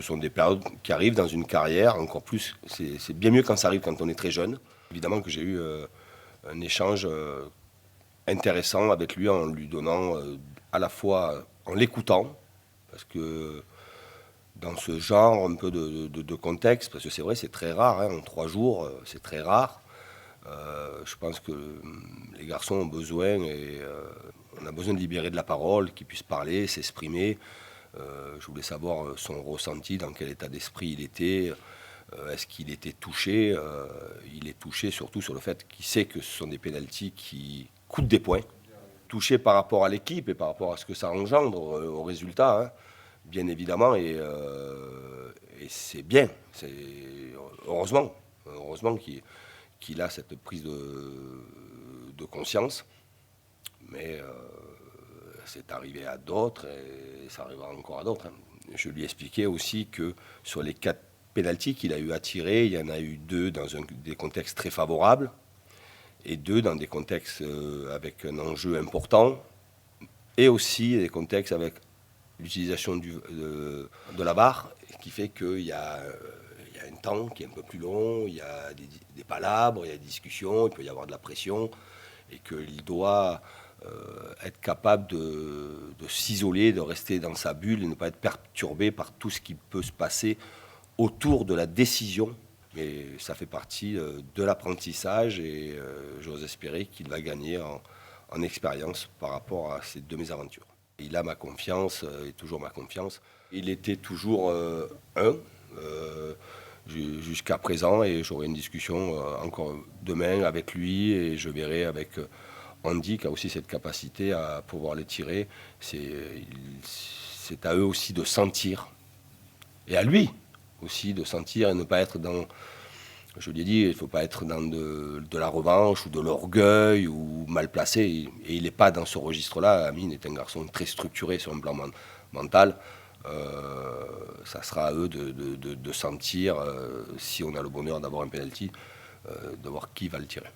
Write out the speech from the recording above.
Ce sont des périodes qui arrivent dans une carrière, encore plus, c'est bien mieux quand ça arrive quand on est très jeune. Évidemment que j'ai eu un échange intéressant avec lui en lui donnant à la fois, en l'écoutant, parce que dans ce genre un peu de contexte, parce que c'est vrai, c'est très rare, hein, en 3 jours, c'est très rare. Je pense que les garçons ont besoin, et on a besoin de libérer de la parole, qu'ils puissent parler, s'exprimer. Je voulais savoir son ressenti, dans quel état d'esprit il était. Est-ce qu'il était touché? Il est touché surtout sur le fait qu'il sait que ce sont des pénaltys qui coûtent des points. Touché par rapport à l'équipe et par rapport à ce que ça engendre au résultat, hein, bien évidemment, et c'est bien. Heureusement qu'il a cette prise de conscience, mais c'est arrivé à d'autres et ça arrivera encore à d'autres, hein. Je lui expliquais aussi que sur les 4 pénaltys qu'il a eu à tirer, il y en a eu 2 dans des contextes très favorables et 2 dans des contextes avec un enjeu important, et aussi des contextes avec l'utilisation de la barre, qui fait qu'il y a un temps qui est un peu plus long, il y a des palabres, il y a des discussions, il peut y avoir de la pression, et qu'il doit être capable de s'isoler, de rester dans sa bulle et ne pas être perturbé par tout ce qui peut se passer autour de la décision. Mais ça fait partie de l'apprentissage, et j'ose espérer qu'il va gagner en expérience par rapport à ces 2 mésaventures. Il a ma confiance et toujours ma confiance. Il était toujours jusqu'à présent, et j'aurai une discussion encore demain avec lui, et je verrai avec Andy qui a aussi cette capacité à pouvoir les tirer. C'est à eux aussi de sentir, et à lui aussi de sentir, et ne pas être dans, je lui ai dit, il ne faut pas être dans de la revanche ou de l'orgueil ou mal placé, et il n'est pas dans ce registre-là. Amine est un garçon très structuré sur un plan mental. Ça sera à eux de sentir, si on a le bonheur d'avoir un penalty, de voir qui va le tirer.